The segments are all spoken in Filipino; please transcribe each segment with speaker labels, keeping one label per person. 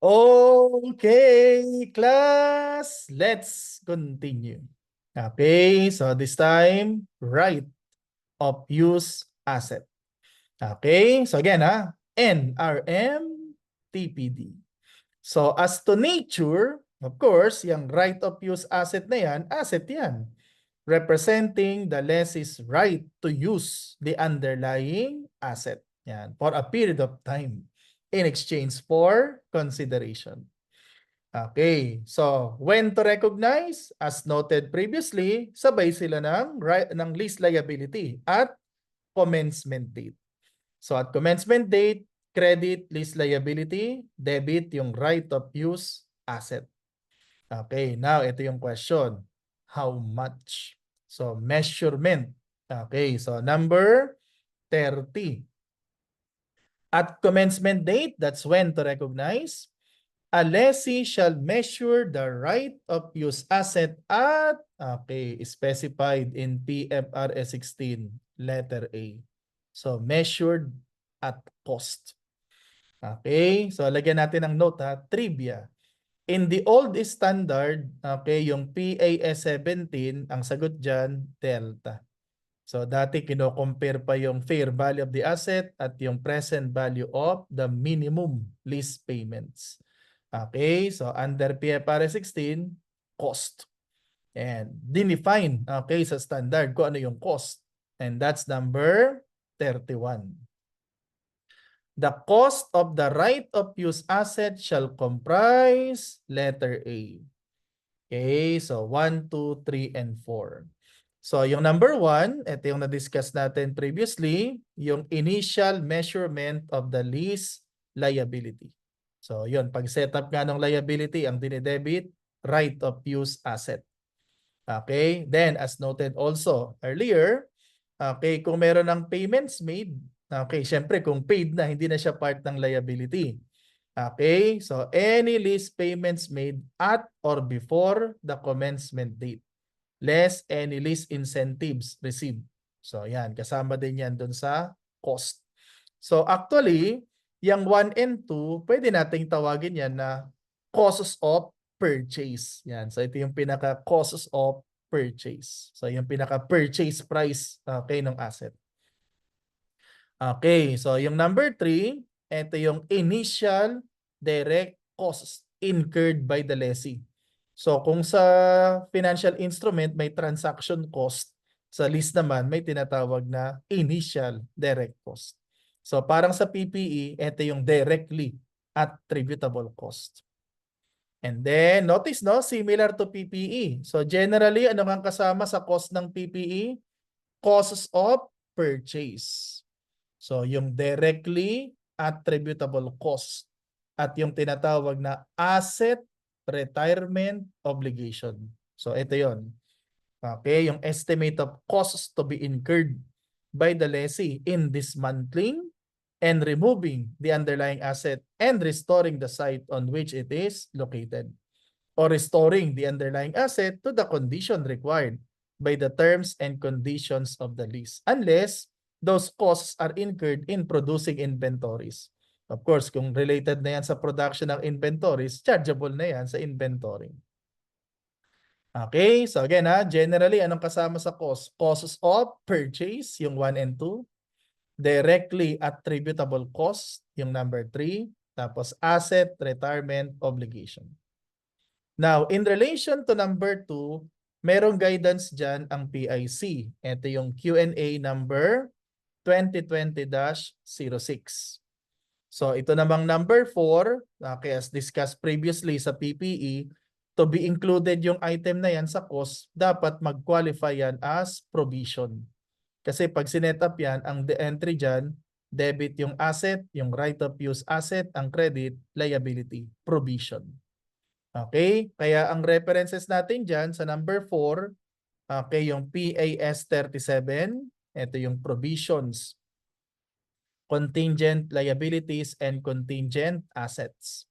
Speaker 1: Okay, class, let's continue. Okay, so this time, right of use asset. Okay, so again, NRM TPD. So as to nature, of course, yung right of use asset na yan, asset yan. Representing the lessee's right to use the underlying asset. Yan, for a period of time in exchange for consideration. Okay, so when to recognize? As noted previously, sabay sila ng lease liability at commencement date. So at commencement date, credit lease liability, debit yung right of use asset. Okay, now ito yung question. How much? So measurement. Okay, so number 30. At commencement date, that's when to recognize. A lessee shall measure the right of use asset at, okay, specified in PFRS 16, letter A. So measured at cost. Okay, so lagyan natin ng note trivia. In the old standard, okay, yung PAS 17, ang sagot dyan, delta. So dati kino-compare pa yung fair value of the asset at yung present value of the minimum lease payments. Okay, so under PFRS 16, cost. And dinefine, okay, sa standard kung ano yung cost. And that's number 31. The cost of the right of use asset shall comprise letter A. Okay, so 1, 2, 3, and 4. So yung number 1, ito yung na-discuss natin previously, yung initial measurement of the lease liability. So yun, pag set up nga ng liability, ang dinidebit, right of use asset. Okay, then as noted also earlier, okay, kung meron ng payments made, okay, syempre kung paid na, hindi na siya part ng liability. Okay, so any lease payments made at or before the commencement date, less any lease incentives received. So yan, kasama din yan dun sa cost. So actually, yung 1 and 2, pwede nating tawagin yan na costs of purchase. Yan, so ito yung pinaka costs of purchase. So yung pinaka purchase price, okay, ng asset. Okay, so yung number 3, ito yung initial direct costs incurred by the lessee. So kung sa financial instrument may transaction cost, sa lease naman may tinatawag na initial direct cost. So parang sa PPE, ito yung directly attributable cost. And then notice no, similar to PPE. So generally, ano nga kasama sa cost ng PPE? Costs of purchase. So yung directly attributable cost at yung tinatawag na asset retirement obligation. So ito yon. Okay, yung estimate of costs to be incurred by the lessee in dismantling and removing the underlying asset and restoring the site on which it is located, or restoring the underlying asset to the condition required by the terms and conditions of the lease, unless those costs are incurred in producing inventories. Of course, kung related na yan sa production ng inventories, chargeable na yan sa inventory. Okay, so again generally, anong kasama sa cost? Costs of purchase, yung 1 and 2. Directly attributable cost, yung number 3. Tapos asset retirement obligation. Now, in relation to number 2, merong guidance dyan ang PIC. Ito yung Q&A number 2020-06. So ito namang number 4, okay, as discussed previously sa PPE, to be included yung item na yan sa cost, dapat mag-qualify yan as provision. Kasi pag sinet up yan, ang entry dyan, debit yung asset, yung right of use asset, ang credit, liability, provision. Okay, kaya ang references natin dyan sa number 4, okay, yung PAS 37, ito yung provisions, contingent liabilities, and contingent assets.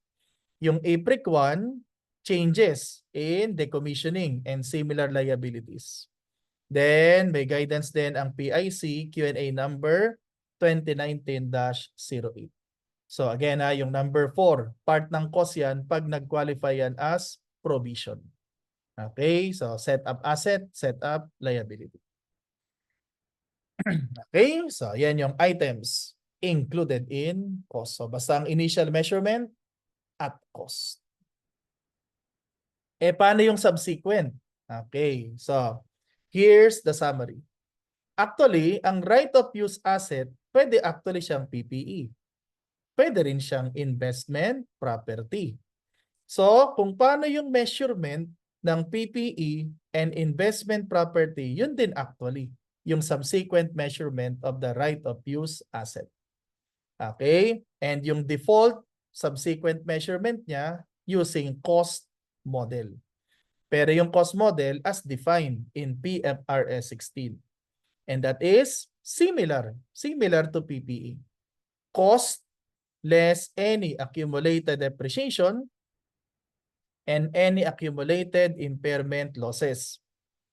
Speaker 1: Yung APRIC 1, changes in decommissioning and similar liabilities. Then may guidance din ang PIC Q&A number 2019-08. So again, yung number 4, part ng cost yan pag nag-qualify yan as provision. Okay, so set up asset, set up liability. Okay, so yan yung items included in cost. So basta ang initial measurement at cost. Paano yung subsequent? Okay, so here's the summary. Actually, ang right of use asset, pwede actually siyang PPE. Pwede rin siyang investment property. So, kung paano yung measurement ng PPE and investment property, yun din actually yung subsequent measurement of the right of use asset. Okay? And yung default subsequent measurement niya using cost model. Pero yung cost model as defined in PFRS 16. And that is similar to PPE. Cost less any accumulated depreciation and any accumulated impairment losses.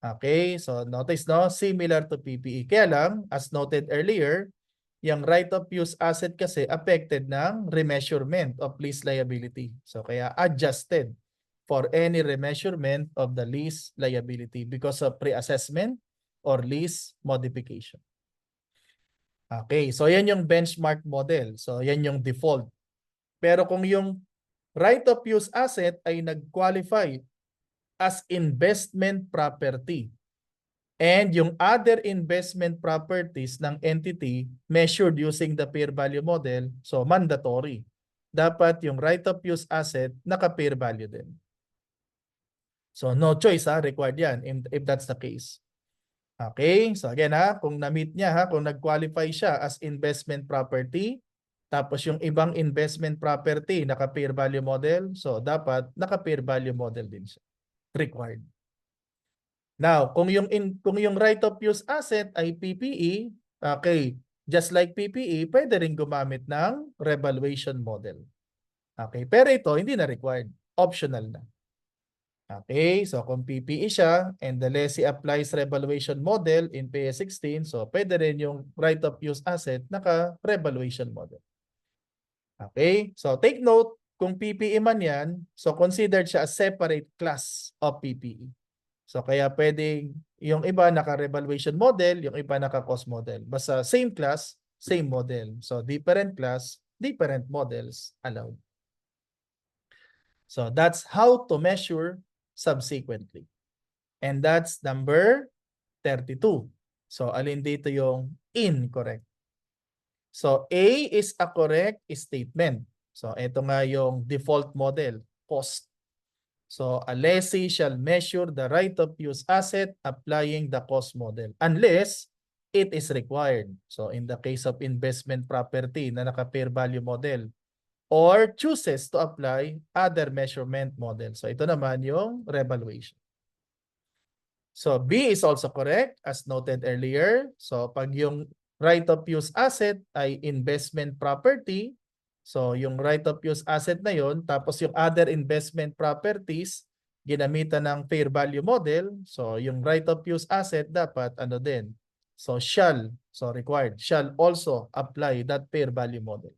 Speaker 1: Okay, so notice no, similar to PPE. Kaya lang, as noted earlier, yung right of use asset kasi affected ng remeasurement of lease liability. So kaya adjusted for any remeasurement of the lease liability because of pre-assessment or lease modification. Okay, so yan yung benchmark model. So yan yung default. Pero kung yung right of use asset ay nag-qualify as investment property and yung other investment properties ng entity measured using the fair value model, so mandatory. Dapat yung right of use asset naka-fair value din. So no choice required yan if that's the case. Okay, so again kung na-meet niya kung nag-qualify siya as investment property, tapos yung ibang investment property naka-fair value model, so dapat naka-fair value model din siya. Required. Now, kung yung right of use asset ay PPE, okay, just like PPE, pwede rin gumamit ng revaluation model. Okay, pero ito hindi na required, optional na. Okay, so kung PPE siya and the lessee applies revaluation model in PS 16, so pwede rin yung right of use asset naka-revaluation model. Okay, so take note, kung PPE man yan, so considered siya a separate class of PPE. So kaya pwedeng yung iba naka-revaluation model, yung iba naka-cost model. Basta same class, same model. So different class, different models allowed. So that's how to measure subsequently. And that's number 32. So alin dito yung incorrect? So A is a correct statement. So ito nga yung default model, cost. So a lessee shall measure the right of use asset applying the cost model unless it is required. So in the case of investment property na naka-fair value model or chooses to apply other measurement model. So ito naman yung revaluation. So B is also correct as noted earlier. So pag yung right of use asset ay investment property, so yung right of use asset na yon, tapos yung other investment properties ginamitan ng fair value model, so yung right of use asset dapat ano din. So required, shall also apply that fair value model.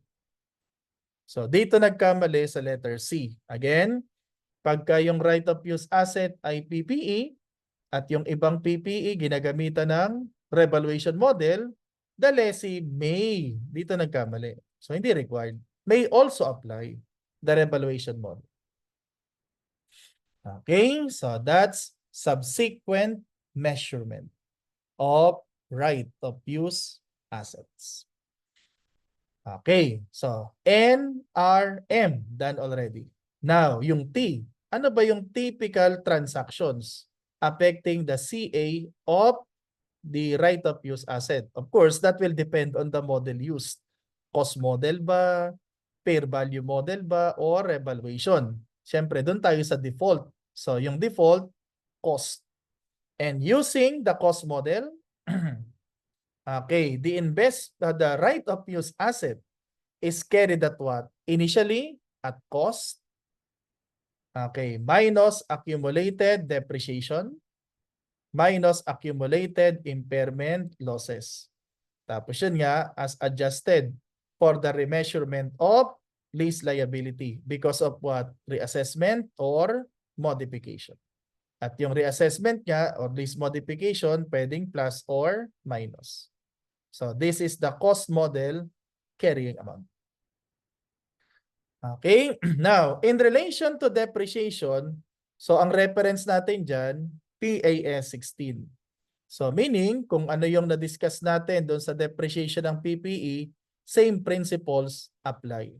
Speaker 1: So dito nagkamali sa letter C. Again, pagka yung right of use asset ay PPE, at yung ibang PPE ginagamitan ng revaluation model, the lessee may, dito nagkamali. So hindi required. May also apply the revaluation model. Okay, so that's subsequent measurement of right of use assets. Okay, so NRM done already. Now, yung T, ano ba yung typical transactions affecting the CA of the right of use asset? Of course, that will depend on the model used. Cost model ba, fair value model ba, or revaluation? Siyempre, doon tayo sa default. So, yung default, cost. And using the cost model, okay, the right of use asset is carried at what? Initially, at cost. Okay, minus accumulated depreciation, minus accumulated impairment losses. Tapos yun nga, as adjusted for the remeasurement of lease liability because of what? Reassessment or modification. At yung reassessment niya or lease modification, pwedeng plus or minus. So this is the cost model carrying amount. Okay, now in relation to depreciation, so ang reference natin dyan, PAS 16. So meaning, kung ano yung na-discuss natin doon sa depreciation ng PPE, same principles apply.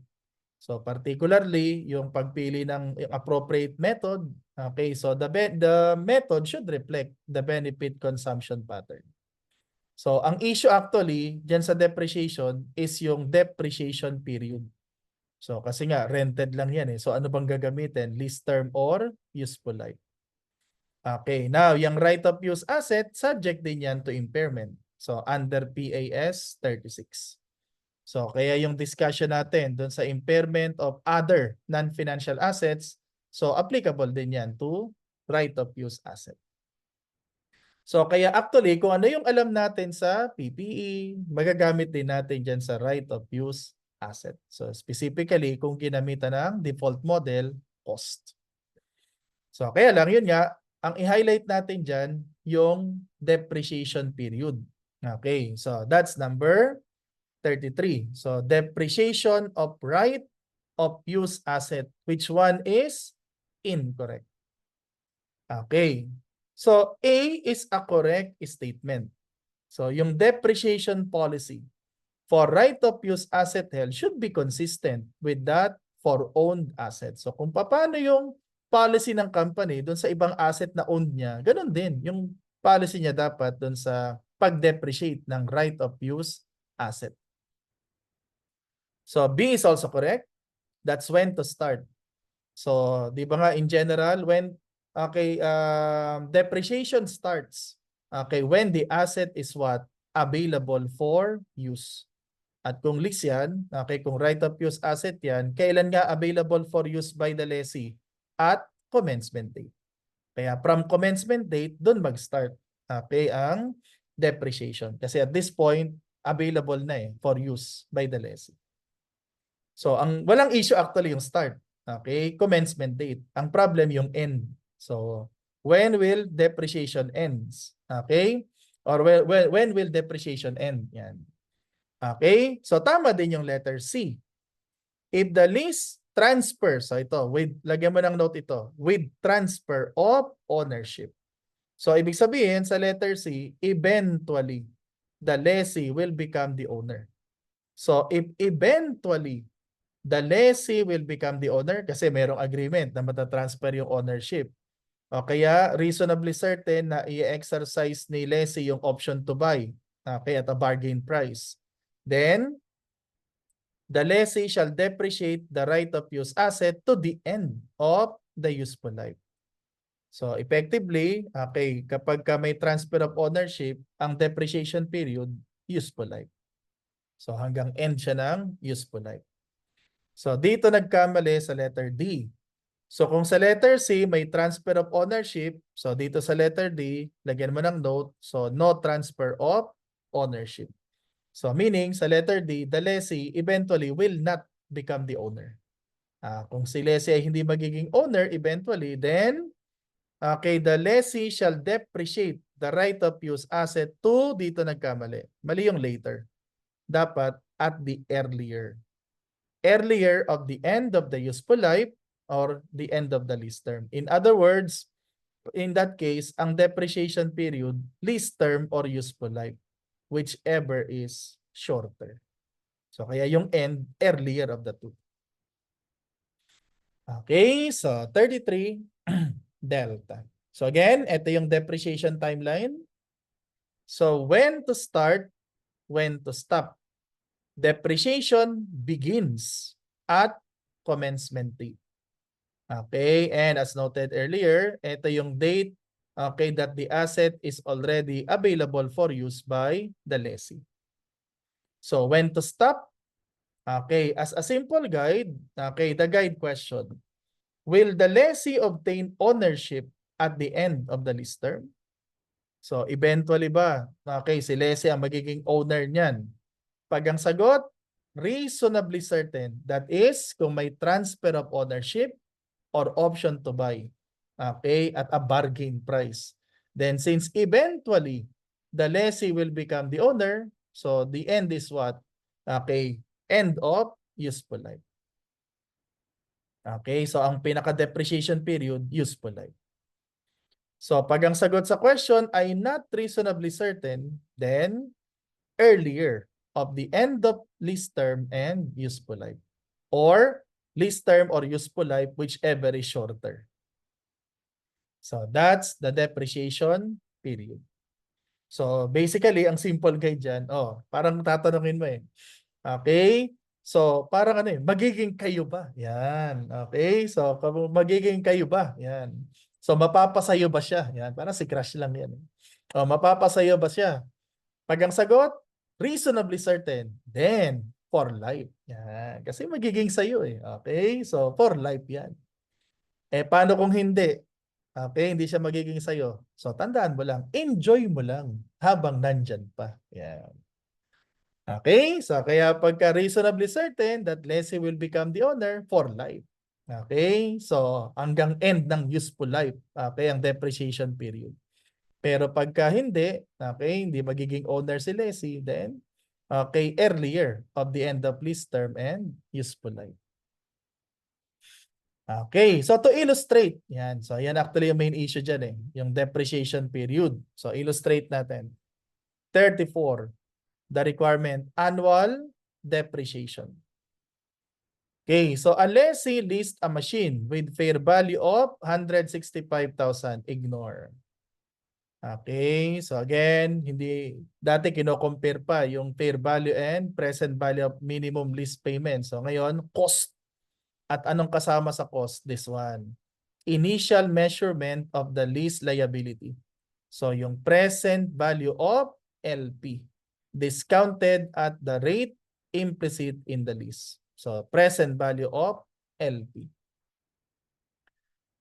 Speaker 1: So particularly, yung pagpili ng appropriate method, okay, so the method should reflect the benefit consumption pattern. So ang issue actually dyan sa depreciation is yung depreciation period. So kasi nga rented lang yan eh. So ano bang gagamitin? Lease term or useful life. Okay, now yung right of use asset, subject din yan to impairment. So under PAS 36. So kaya yung discussion natin doon sa impairment of other non-financial assets, so applicable din yan to right of use asset. So kaya actually kung ano yung alam natin sa PPE, magagamit din natin dyan sa right of use asset. So specifically kung ginamitan ng default model, cost. So kaya lang yun nga, ang i-highlight natin dyan yung depreciation period. Okay, so that's number 33. So depreciation of right of use asset. Which one is incorrect? Okay. So A is a correct statement. So yung depreciation policy for right of use asset held should be consistent with that for owned assets. So kung paano yung policy ng company doon sa ibang asset na owned niya, ganun din yung policy niya dapat doon sa pag-depreciate ng right of use asset. So B is also correct. That's when to start. So di ba nga in general, when depreciation starts when the asset is what? Available for use. At kung lease yan, kung right of use asset yan, kailan nga available for use by the lessee? At commencement date. Kaya from commencement date, dun mag-start ang depreciation. Kasi at this point, available na for use by the lessee. So ang walang issue actually yung start. Okay, commencement date. Ang problem yung end. So when will depreciation ends? Okay? Or when will depreciation end? Yan. Okay? So tama din yung letter C. If the lease transfer, so ito, lagyan mo ng note ito, with transfer of ownership. So ibig sabihin sa letter C, eventually the lessee will become the owner. So if eventually the lessee will become the owner kasi merong agreement na matatransfer yung ownership. O kaya reasonably certain na i-exercise ni lessee yung option to buy at a bargain price. Then, the lessee shall depreciate the right of use asset to the end of the useful life. So effectively, kapag may transfer of ownership, ang depreciation period, useful life. So hanggang end siya ng useful life. So dito nagkamali sa letter D. So kung sa letter C may transfer of ownership, so dito sa letter D, lagyan mo ng note, so no transfer of ownership. So meaning sa letter D, the lessee eventually will not become the owner. Kung si lessee ay hindi magiging owner eventually, then the lessee shall depreciate the right of use asset to, dito nagkamali. Mali yung later. Dapat at the earlier. Earlier of the end of the useful life or the end of the lease term. In other words, in that case, ang depreciation period, lease term or useful life, whichever is shorter. So kaya yung end, earlier of the two. Okay, so 33, delta. So again, ito yung depreciation timeline. So when to start, when to stop. Depreciation begins at commencement date. Okay, and as noted earlier, ito yung date that the asset is already available for use by the lessee. So when to stop? Okay, as a simple guide, the guide question. Will the lessee obtain ownership at the end of the lease term? So eventually ba, si lessee ang magiging owner niyan? Pag ang sagot, reasonably certain, that is, kung may transfer of ownership or option to buy, okay, at a bargain price. Then since eventually the lessee will become the owner, so the end is what? Okay, end of useful life. Okay, so ang pinaka-depreciation period, useful life. So pag ang sagot sa question ay not reasonably certain, then earlier of the end of lease term and useful life. Or lease term or useful life, whichever is shorter. So that's the depreciation period. So basically, ang simple guide dyan, parang tatanungin mo eh. Okay? So parang ano eh, magiging kayo ba? Yan. Okay? So magiging kayo ba? Yan. So mapapasayo ba siya? Yan. Parang si crush lang yan. Mapapasayo ba siya? Pag ang sagot, reasonably certain, then for life. Yan. Kasi magiging sayo eh. Okay? So for life yan. Paano kung hindi? Okay, hindi siya magiging sayo. So, tandaan mo lang, enjoy mo lang habang nandyan pa. Yan. Okay, so kaya pagka reasonably certain that lessee will become the owner for life. Okay, so hanggang end ng useful life. Okay, ang depreciation period. Pero pagka hindi, okay, hindi magiging owner si lessee, then, okay, earlier of the end of lease term and useful life. Okay, so to illustrate, yan. So yan actually yung main issue dyan eh, yung depreciation period. So illustrate natin. 34, the requirement, annual depreciation. Okay, so unless he leased a machine with fair value of 165,000, ignore. Okay, so again, hindi, dati kino-compare pa yung fair value and present value of minimum lease payment. So ngayon, cost. At anong kasama sa cost? This one. Initial measurement of the lease liability. So yung present value of LP discounted at the rate implicit in the lease. So present value of LP.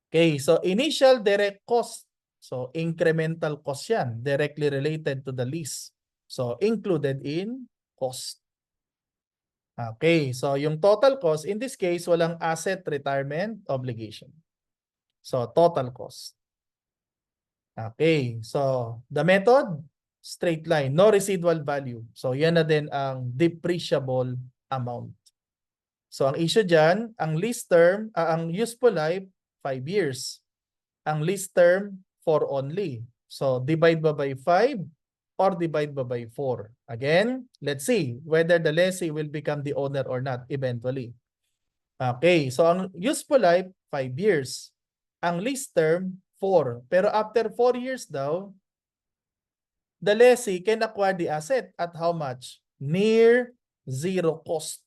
Speaker 1: Okay, so initial direct cost. So incremental cost yan, directly related to the lease. So included in cost. Okay, so yung total cost, in this case, walang asset retirement obligation. So total cost. Okay, so the method, straight line, no residual value. So yan na din ang depreciable amount. So ang issue dyan, ang lease term, ang useful life, 5 years. Ang lease term, 4 only. So divide ba by 5 or divide ba by 4? Again, let's see whether the lessee will become the owner or not eventually. Okay, so ang useful life, 5 years. Ang lease term, 4. Pero after 4 years daw, the lessee can acquire the asset at how much? Near zero cost.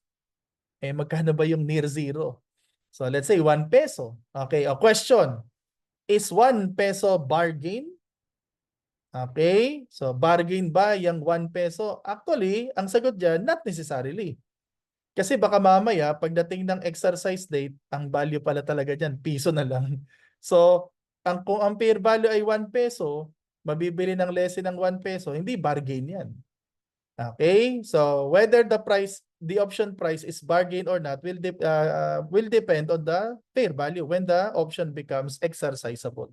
Speaker 1: Magkano ba yung near zero? So let's say 1 peso. Okay, a question. Is 1 peso bargain? Okay, so bargain ba yung 1 peso? Actually, ang sagot dyan, not necessarily. Kasi baka mamaya, pagdating ng exercise date, ang value pala talaga dyan, piso na lang. So, kung ang fair value ay 1 peso, mabibili ng lessee ng 1 peso, hindi bargain yan. Okay, so whether the option price is bargain or not will depend on the fair value when the option becomes exercisable.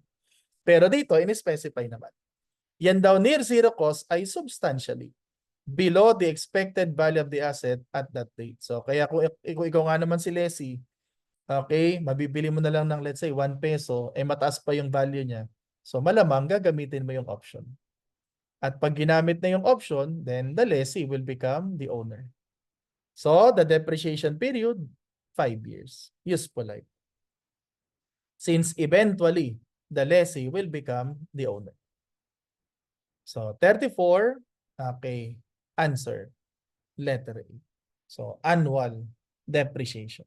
Speaker 1: Pero dito, in-specify naman. Yan daw near zero cost ay substantially below the expected value of the asset at that date. So kaya kung ikaw nga naman si lessee, okay, mabibili mo na lang ng let's say 1 peso, mataas pa yung value niya. So malamang gagamitin mo yung option. At pag ginamit na yung option, then the lessee will become the owner. So the depreciation period, 5 years. Useful life. Since eventually, the lessee will become the owner. So 34, okay, answer, letter A. So annual depreciation.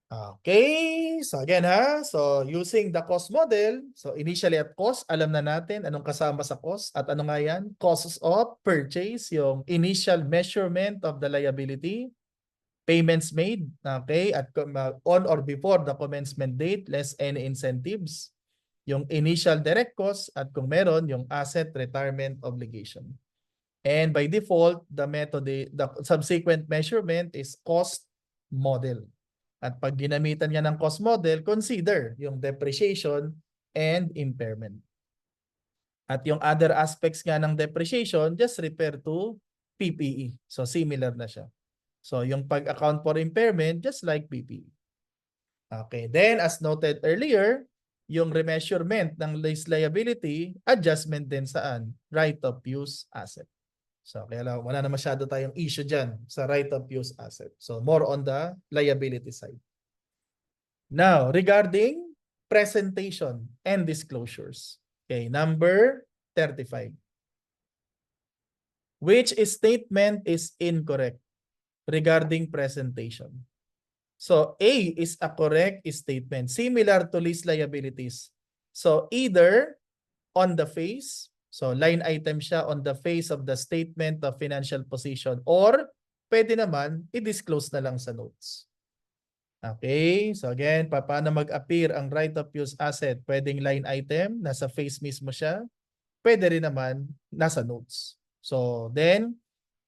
Speaker 1: Okay, so again so using the cost model, so initially at cost, alam na natin anong kasama sa cost at ano nga yan, costs of purchase, yung initial measurement of the liability, payments made, okay, at on or before the commencement date, less any incentives, yung initial direct cost, at kung meron, yung asset retirement obligation. And by default, the subsequent measurement is cost model. At pag ginamitan nga ng cost model, consider yung depreciation and impairment. At yung other aspects nga ng depreciation, just refer to PPE. So similar na siya. So yung pag-account for impairment, just like PPE. Okay, then as noted earlier, yung remeasurement ng lease liability, adjustment din saan? Right of use asset. So kaya lang, wala na masyado tayong issue dyan sa right of use asset. So more on the liability side. Now, regarding presentation and disclosures. Okay, number 35. Which statement is incorrect regarding presentation? So A is a correct statement, similar to lease liabilities. So either on the face, so line item siya on the face of the statement of financial position, or pwede naman i-disclose na lang sa notes. Okay, so again, paano mag-appear ang right of use asset? Pwedeng line item, nasa face mismo siya. Pwede rin naman nasa notes. So then,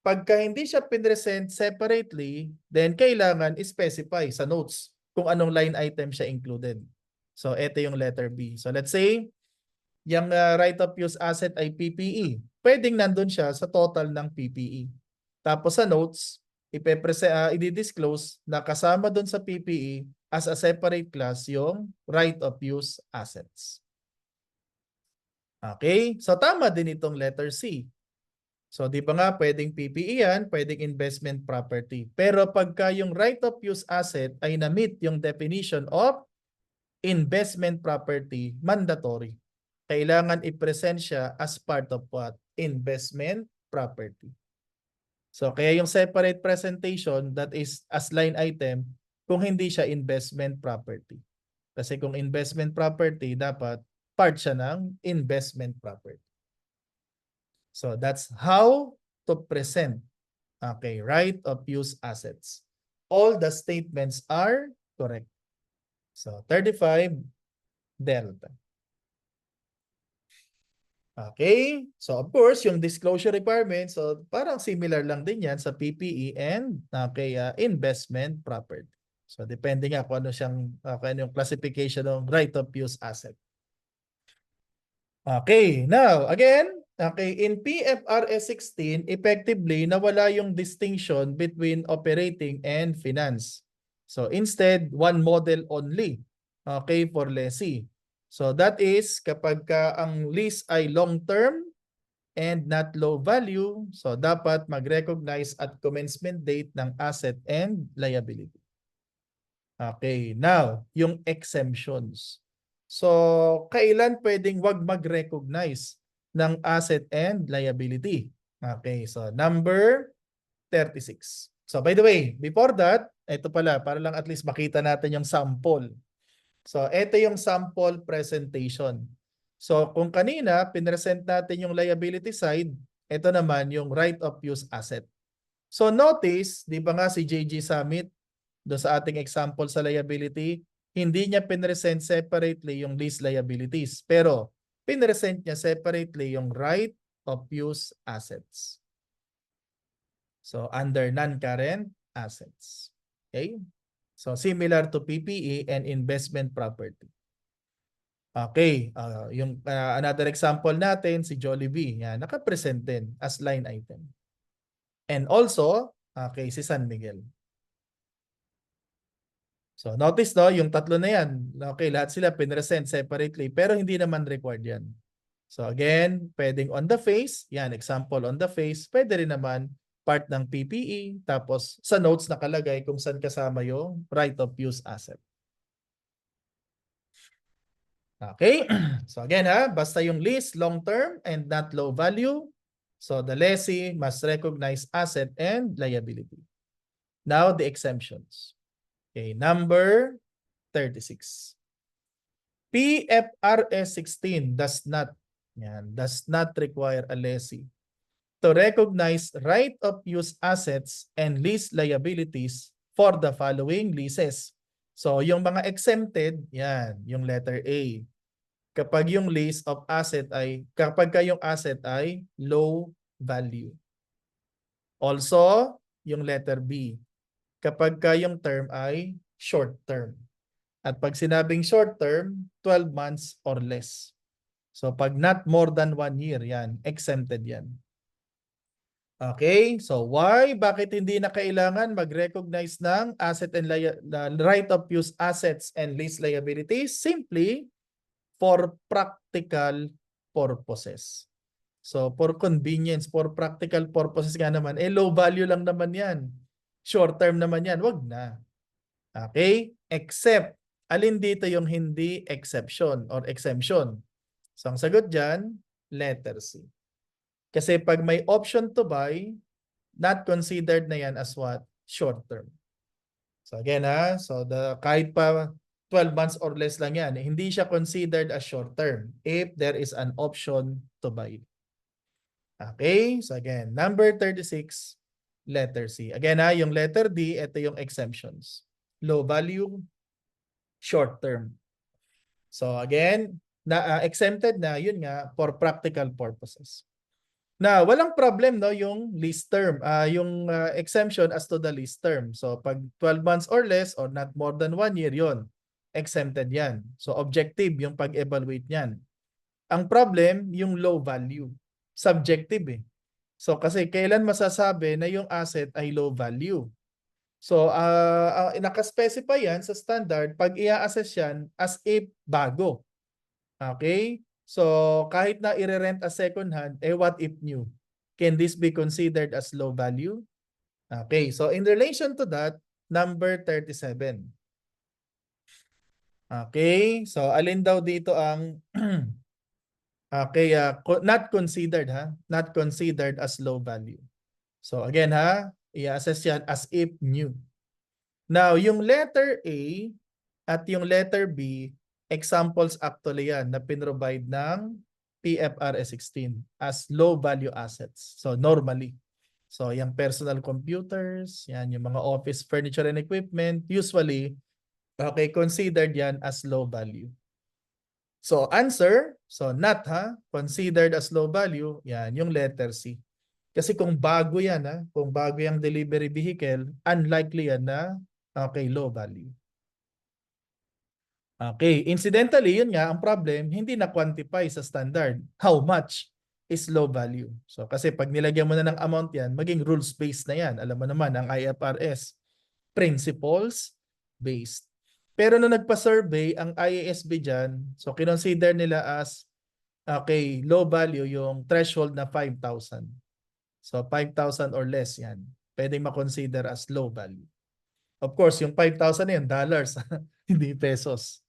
Speaker 1: pagka hindi siya pinresent separately, then kailangan specify sa notes kung anong line item siya included. So ito yung letter B. So let's say, yung right of use asset ay PPE. Pwedeng nandun siya sa total ng PPE. Tapos sa notes, i-disclose na kasama dun sa PPE as a separate class yung right of use assets. Okay? So tama din itong letter C. So di ba nga pwedeng PPE yan, pwedeng investment property. Pero pagka yung right of use asset ay na-meet yung definition of investment property, mandatory. Kailangan i-present siya as part of what? Investment property. So kaya yung separate presentation, that is as line item, kung hindi siya investment property. Kasi kung investment property, dapat part siya ng investment property. So that's how to present, okay, right of use assets. All the statements are correct. So 35 delta. Okay, so of course, yung disclosure requirements, so parang similar lang din yan sa PPE and investment property. So depende nga kung ano yung classification ng right of use asset. Okay, now again, okay, in PFRS 16, effectively nawala yung distinction between operating and finance. So instead, one model only, okay, for lessee. So that is kapag ang lease ay long-term and not low value, so dapat mag-recognize at commencement date ng asset and liability. Okay, now, yung exemptions. So, kailan pwedeng wag mag-recognize ng asset and liability? Okay, so number 36. So, by the way, before that, ito pala, para lang at least makita natin yung sample. So, ito yung sample presentation. So, kung kanina, pinresent natin yung liability side, ito naman yung right of use asset. So, notice, di ba nga si JG Summit, doon sa ating example sa liability, hindi niya pinresent separately yung lease liabilities. Pero, pinresent niya separately yung right of use assets. So, under non-current assets. Okay? So, similar to PPE and investment property. Okay. Another example natin, si Jollibee. Yan, nakapresent din as line item. And also, okay, si San Miguel. So, notice no, yung tatlo na yan. Okay, lahat sila pinresent separately, pero hindi naman required yan. So, again, pwedeng on the face. Yan, example on the face. Pwede rin naman part ng PPE, tapos sa notes nakalagay kung saan kasama yung right of use asset. Okay, so again basta yung lease long-term and not low value, so the lessee must recognize asset and liability. Now the exemptions. Okay, number 36. PFRS 16 does not require a lessee to recognize right of use assets and lease liabilities for the following leases. So yung mga exempted, yan, yung letter A. Kapag yung lease of asset ay, kapag yung asset ay low value. Also, yung letter B. Kapag ka yung term ay short term. At pag sinabing short term, 12 months or less. So pag not more than 1 year, yan, exempted yan. Okay, so why? Bakit hindi na kailangan mag-recognize ng asset and right of use assets and lease liabilities? Simply for practical purposes. So for convenience, for practical purposes nga naman, low value lang naman yan. Short term naman yan, wag na. Okay? Except, alin dito yung hindi exception or exemption? So ang sagot dyan, letter C. Kasi pag may option to buy, not considered na yan as what? Short term. So again so kahit pa 12 months or less lang yan, hindi siya considered as short term if there is an option to buy. Okay, so again, number 36, letter C. Again yung letter D, ito yung exemptions. Low value, short term. So again, exempted na, yun nga, for practical purposes. Na walang problem no yung lease term, yung exemption as to the lease term. So pag 12 months or less or not more than 1 year yon, exempted yan. So objective yung pag-evaluate niyan. Ang problem yung low value. Subjective eh. So kasi kailan masasabi na yung asset ay low value? So naka-specify yan sa standard pag i-assess yan as if bago. Okay? So, kahit na i-rent as second hand, what if new? Can this be considered as low value? Okay, so in relation to that, number 37. Okay, so alin daw dito ang okay, not considered not considered as low value. So again i-assess yan as if new. Now, yung letter A at yung letter B, examples actually yan na pinrovide ng PFRS 16 as low value assets. So normally. So yung personal computers, yan yung mga office furniture and equipment, usually, okay, considered yan as low value. So answer, so not considered as low value, yan yung letter C. Kasi kung bago yan kung bago yung delivery vehicle, unlikely yan na okay, low value. Okay, incidentally, yun nga, ang problem, hindi na-quantify sa standard. How much is low value? So, kasi pag nilagyan mo na ng amount yan, maging rules-based na yan. Alam mo naman, ang IFRS, principles-based. Pero nung nagpa-survey, ang IASB dyan, so kinonsider nila as, okay, low value yung threshold na 5,000. So, 5,000 or less yan. Pwedeng makonsider as low value. Of course, yung 5,000 na yun, dollars, hindi pesos.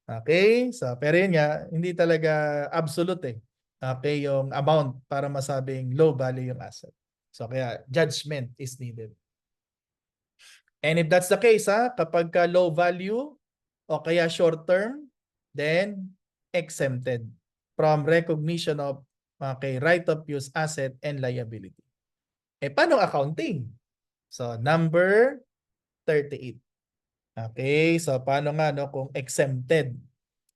Speaker 1: Okay? So, pero yun nga, hindi talaga absolute Okay, yung amount para masabing low value yung asset. So, kaya judgment is needed. And if that's the case, kapag ka low value o kaya short term, then exempted from recognition of right of use asset and liability. Paano accounting? So, number 38. Okay, so paano nga kung exempted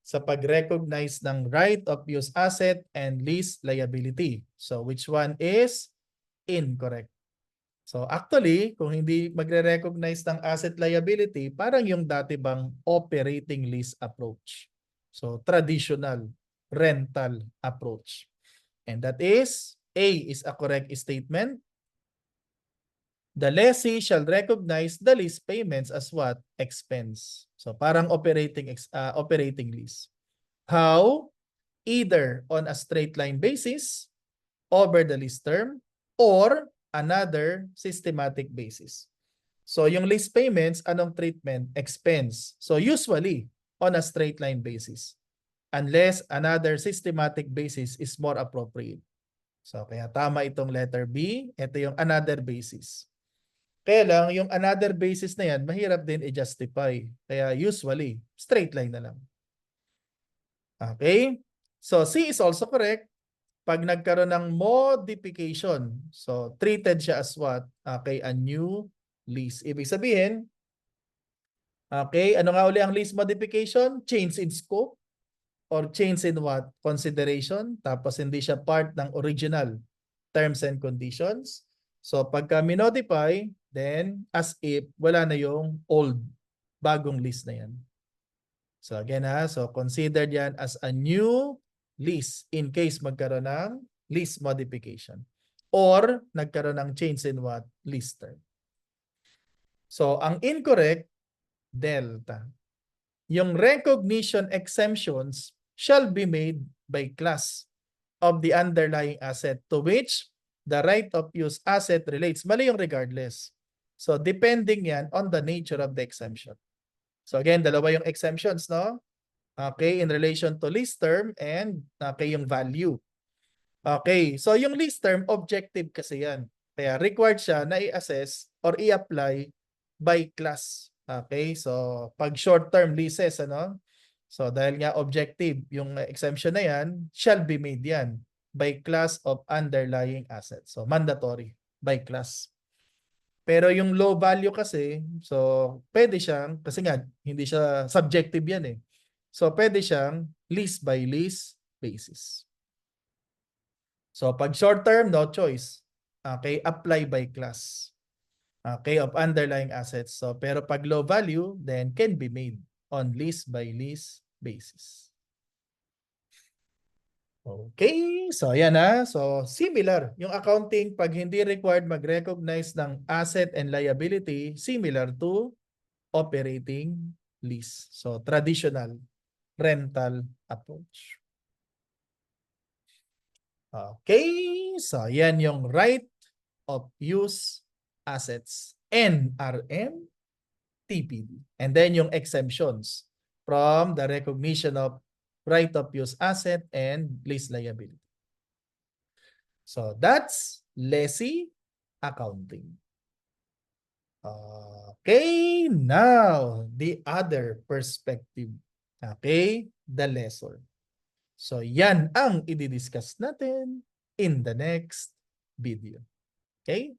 Speaker 1: sa pag-recognize ng right of use asset and lease liability? So which one is incorrect? So actually, kung hindi magre-recognize ng asset liability, parang yung dati bang operating lease approach. So traditional rental approach. And that is, A is a correct statement. The lessee shall recognize the lease payments as what? Expense. So parang operating lease. How? Either on a straight line basis over the lease term or another systematic basis. So yung lease payments, anong treatment? Expense. So usually on a straight line basis unless another systematic basis is more appropriate. So kaya tama itong letter B. Ito yung another basis. Kaya lang, yung another basis na yan, mahirap din i-justify. Kaya usually, straight line na lang. Okay? So, C is also correct. Pag nagkaroon ng modification, so treated siya as what? Okay, a new lease. Ibig sabihin, okay, ano nga uli ang lease modification? Change in scope or change in what? Consideration. Tapos hindi siya part ng original terms and conditions. So pagka minodify, then as if wala na yung old, bagong lease na yan. So again so consider yan as a new lease in case magkaroon ng lease modification or nagkaroon ng change in what? Lease term. So ang incorrect, delta. Yung recognition exemptions shall be made by class of the underlying asset to which the right of use asset relates. Mali yung regardless. So depending yan on the nature of the exemption. So again, dalawa yung exemptions, no? Okay, in relation to lease term and okay, yung value. Okay, so yung lease term, objective kasi yan. Kaya required siya na i-assess or i-apply by class. Okay, so pag short-term leases, ano? So dahil nga objective, yung exemption na yan, shall be made yan by class of underlying assets. So mandatory by class. Pero yung low value kasi, so pwede siyang, kasi nga hindi siya subjective yan eh. So pwede siyang lease by lease basis. So pag short term, no choice. Okay, apply by class. Okay, of underlying assets. So pero pag low value, then can be made on lease by lease basis. Okay, so ayan na. So similar. Yung accounting, pag hindi required mag-recognize ng asset and liability, similar to operating lease. So traditional rental approach. Okay, so yan yung right of use assets, NRM, TPD. And then yung exemptions from the recognition of right of use asset and lease liability. So that's lessee accounting. Okay, now the other perspective. Okay, the lessor. So yan ang i-discuss natin in the next video. Okay?